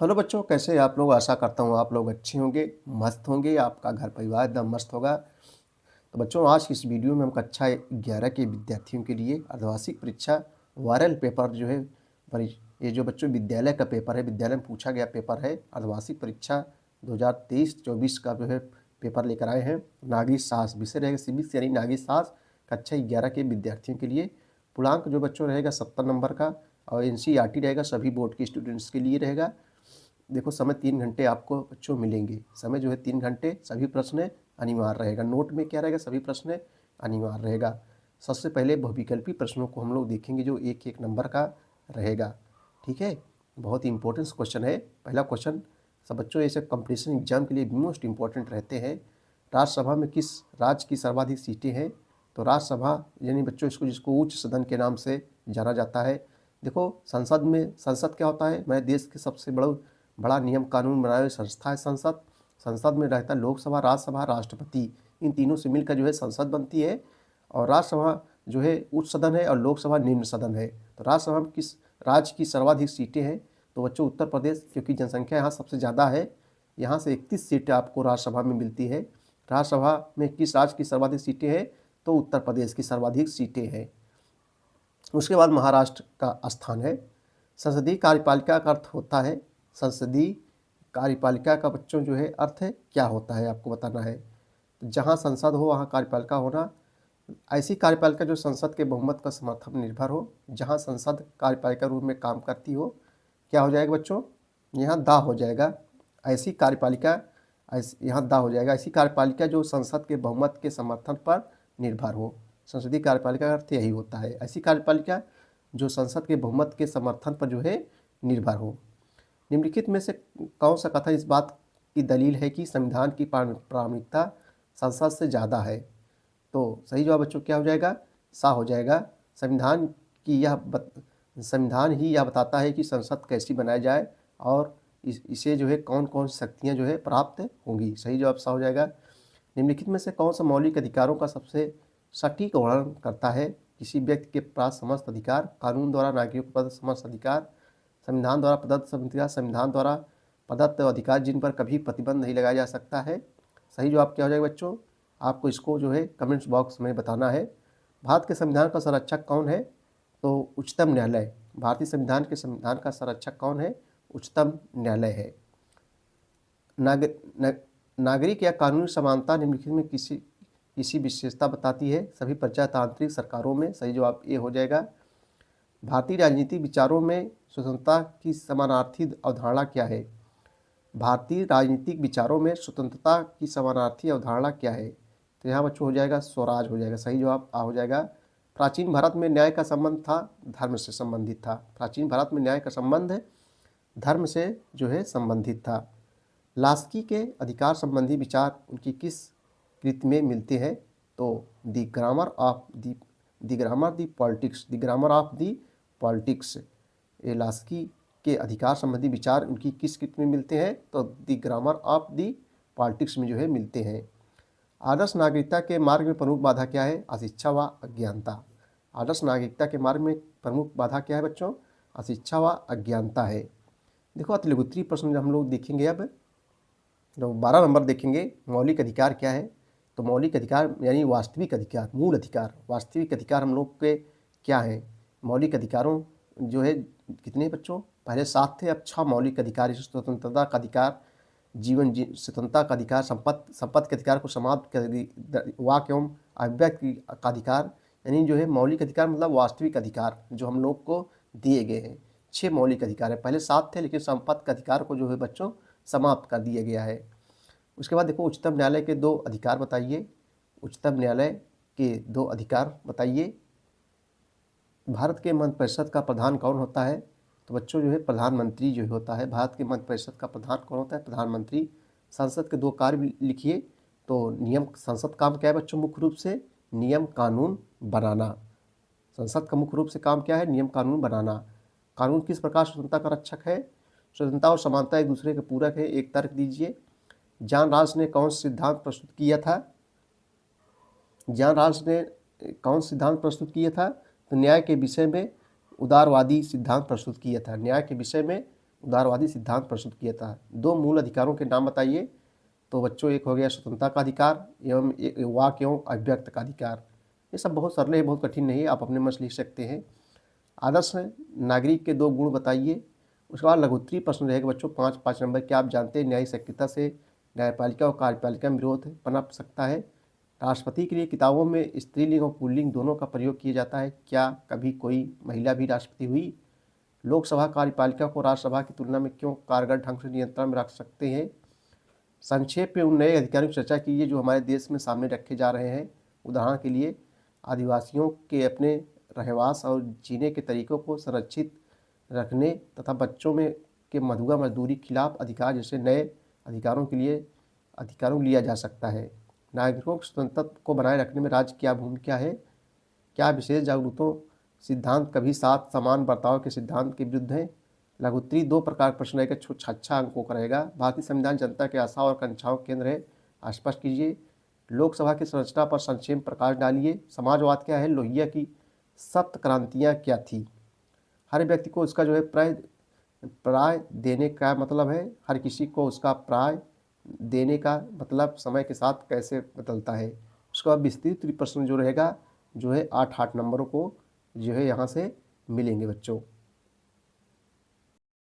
Hello बच्चों, कैसे हैं आप लोग। आशा करता हूँ आप लोग अच्छे होंगे, मस्त होंगे, आपका घर परिवार एकदम मस्त होगा। तो बच्चों, आज की इस वीडियो में हम कक्षा 11 के विद्यार्थियों के लिए अर्धवार्षिक परीक्षा वायरल पेपर जो है ये जो बच्चों विद्यालय का पेपर है, विद्यालय में पूछा गया पेपर है, अर्धवार्षिक परीक्षा 2023-24 का जो है पेपर लेकर आए हैं। नागरिक शास्त्र विषय रहेगा सिविक्स यानी नागरिक शास्त्र कक्षा 11 के विद्यार्थियों के लिए। पूर्णांक जो बच्चों रहेगा 70 नंबर का और NCERT रहेगा, सभी बोर्ड के स्टूडेंट्स के लिए रहेगा। देखो, समय 3 घंटे आपको बच्चों मिलेंगे। समय जो है 3 घंटे, सभी प्रश्न अनिवार्य रहेगा। नोट में क्या रहेगा, सभी प्रश्न अनिवार्य रहेगा। सबसे पहले बहुविकल्पी प्रश्नों को हम लोग देखेंगे जो एक एक नंबर का रहेगा। ठीक है, बहुत ही इंपॉर्टेंट क्वेश्चन है। पहला क्वेश्चन सब बच्चों ऐसे कंपटीशन एग्जाम के लिए मोस्ट इंपॉर्टेंट रहते हैं। राज्यसभा में किस राज्य की सर्वाधिक सीटें हैं? तो राज्यसभा यानी बच्चों जिसको उच्च सदन के नाम से जाना जाता है। देखो, संसद क्या होता है? हमारे देश के सबसे बड़ा नियम कानून बनाने वाली संस्था है संसद। संसद में रहता है लोकसभा, राज्यसभा, राष्ट्रपति। इन तीनों से मिलकर जो है संसद बनती है। और राज्यसभा जो है उच्च सदन है और लोकसभा निम्न सदन है। तो राज्यसभा में किस राज्य की सर्वाधिक सीटें हैं? तो बच्चों उत्तर प्रदेश, क्योंकि जनसंख्या यहाँ सबसे ज़्यादा है। यहाँ से 31 सीटें आपको राज्यसभा में मिलती है। राज्यसभा में किस राज्य की सर्वाधिक सीटें हैं? तो उत्तर प्रदेश की सर्वाधिक सीटें हैं। उसके बाद महाराष्ट्र का स्थान है। संसदीय कार्यपालिका का अर्थ होता है, संसदीय कार्यपालिका का बच्चों जो है अर्थ है क्या होता है आपको बताना है। जहाँ संसद हो वहाँ कार्यपालिका होना। ऐसी कार्यपालिका जो संसद के बहुमत का समर्थन निर्भर हो, जहाँ संसद कार्यपालिका रूप में काम करती हो। क्या हो जाएगा बच्चों? यहाँ दा हो जाएगा। ऐसी कार्यपालिका यहाँ दा हो जाएगा। ऐसी कार्यपालिका जो संसद के बहुमत के समर्थन पर निर्भर हो। संसदीय कार्यपालिका का अर्थ यही होता है, ऐसी कार्यपालिका जो संसद के बहुमत के समर्थन पर जो है निर्भर हो। निम्नलिखित में से कौन सा कथन इस बात की दलील है कि संविधान की प्रामाणिकता संसद से ज़्यादा है? तो सही जवाब बच्चों क्या हो जाएगा? सा हो जाएगा। संविधान ही यह बताता है कि संसद कैसी बनाई जाए और इसे जो है कौन कौन सी शक्तियाँ जो है प्राप्त होंगी। सही जवाब सा हो जाएगा। निम्नलिखित में से कौन सा मौलिक अधिकारों का सबसे सटीक वर्णन करता है? किसी व्यक्ति के पास समस्त अधिकार, कानून द्वारा नागरिकों को प्रदत्त समस्त अधिकार, संविधान द्वारा प्रदत्त अधिकार, संविधान द्वारा प्रदत्त अधिकार जिन पर कभी प्रतिबंध नहीं लगाया जा सकता है। सही जवाब क्या हो जाएगा बच्चों? आपको इसको जो है कमेंट्स बॉक्स में बताना है। भारत के संविधान का संरक्षक कौन है? तो उच्चतम न्यायालय। भारतीय संविधान के संविधान का संरक्षक कौन है? उच्चतम न्यायालय है। नागरिक या कानूनी समानता निम्नलिखित में किसी विशेषता बताती है? सभी प्रजातांत्रिक सरकारों में। सही जवाब ये हो जाएगा। भारतीय राजनीतिक विचारों में स्वतंत्रता की समानार्थी अवधारणा क्या है? भारतीय राजनीतिक विचारों में स्वतंत्रता की समानार्थी अवधारणा क्या है? तो यहाँ बच्चों हो जाएगा स्वराज हो जाएगा। सही जवाब आ हो जाएगा। प्राचीन भारत में न्याय का संबंध था, धर्म से संबंधित था। प्राचीन भारत में न्याय का संबंध धर्म से जो है संबंधित था। लास्की के अधिकार संबंधी विचार उनकी किस कृति में मिलते हैं? तो the grammar of the politics. ये लास्की के अधिकार संबंधी विचार उनकी किस कृति में मिलते हैं? तो the grammar of the politics में जो है मिलते हैं। आदर्श नागरिकता के मार्ग में प्रमुख बाधा क्या है? अशिक्षा व अज्ञानता। आदर्श नागरिकता के मार्ग में प्रमुख बाधा क्या है बच्चों? अशिक्षा व अज्ञानता है। देखो, अतिलघुत्तरीय प्रश्न हम लोग देखेंगे। अब जो 12 नंबर देखेंगे, मौलिक अधिकार क्या है? तो मौलिक अधिकार यानी वास्तविक अधिकार, मूल अधिकार। वास्तविक अधिकार हम लोग के क्या है? मौलिक अधिकारों जो है कितने बच्चों? पहले 7 थे, अब 6 मौलिक अधिकार। स्वतंत्रता का अधिकार, स्वतंत्रता का अधिकार, संपत्ति के अधिकार को समाप्त कर, वाक एवं अभिव्यक्ति का अधिकार। यानी जो है मौलिक अधिकार मतलब वास्तविक अधिकार जो हम लोग को दिए गए हैं। 6 मौलिक अधिकार है। पहले 7 थे, लेकिन संपत्ति के अधिकार को जो है बच्चों समाप्त कर दिया गया है। उसके बाद देखो, उच्चतम न्यायालय के 2 अधिकार बताइए। उच्चतम न्यायालय के 2 अधिकार बताइए। भारत के मंत्रिपरिषद का प्रधान कौन होता है? तो बच्चों जो है प्रधानमंत्री जो होता है। भारत के मंत्रिपरिषद का प्रधान कौन होता है? प्रधानमंत्री। संसद के 2 कार्य लिखिए। तो नियम, संसद काम क्या है बच्चों? मुख्य रूप से नियम कानून बनाना। संसद का मुख्य रूप से काम क्या है? नियम कानून बनाना। कानून किस प्रकार स्वतंत्रता का रक्षक है? स्वतंत्रता और समानता एक दूसरे के पूरक है। एक तर्क दीजिए। जॉन राल्स ने कौन सा सिद्धांत प्रस्तुत किया था? जॉन राल्स ने कौन सिद्धांत प्रस्तुत किया था? तो न्याय के विषय में उदारवादी सिद्धांत प्रस्तुत किया था। न्याय के विषय में उदारवादी सिद्धांत प्रस्तुत किया था। 2 मूल अधिकारों के नाम बताइए। तो बच्चों एक हो गया स्वतंत्रता का अधिकार एवं वाक एवं अभिव्यक्त का अधिकार। ये सब बहुत सरल है, बहुत कठिन नहीं है, आप अपने मन से लिख सकते हैं। आदर्श नागरिक के 2 गुण बताइए। उसके बाद लघुत्तरीय प्रश्न रहेगा बच्चों 5-5 नंबर के। आप जानते हैं न्यायिक सक्रियता से न्यायपालिका और कार्यपालिका में विरोध पनप सकता है। राष्ट्रपति के लिए किताबों में स्त्रीलिंग और पुल्लिंग दोनों का प्रयोग किया जाता है। क्या कभी कोई महिला भी राष्ट्रपति हुई? लोकसभा कार्यपालिका को राज्यसभा की तुलना में क्यों कारगर ढंग से नियंत्रण में रख सकते हैं? संक्षेप में उन नए अधिकारों की चर्चा कीजिए जो हमारे देश में सामने रखे जा रहे हैं। उदाहरण के लिए आदिवासियों के अपने रहवास और जीने के तरीकों को संरक्षित रखने तथा बच्चों में के मधुआ मजदूरी खिलाफ अधिकार जैसे नए अधिकारों लिया जा सकता है। नागरिकों की स्वतंत्रता को बनाए रखने में राज्य की क्या भूमिका है? क्या विशेष जागरूकता सिद्धांत कभी साथ समान बर्ताव के सिद्धांत के विरुद्ध है? लघुत्तरीय 2 प्रकार का प्रश्न रहेगा, 6 अंकों का रहेगा। भारतीय संविधान जनता के आशा और आकांक्षाओं के केंद्र है, स्पष्ट कीजिए। लोकसभा की संरचना पर संक्षेप में प्रकाश डालिए। समाजवाद क्या है? लोहिया की सप्त क्रांतियाँ क्या थी? हर व्यक्ति को उसका जो है प्राय देने का मतलब है, हर किसी को उसका प्राय देने का मतलब समय के साथ कैसे बदलता है। उसके बाद विस्तृत प्रश्न जो रहेगा जो है 8-8 नंबरों को जो है यहाँ से मिलेंगे बच्चों।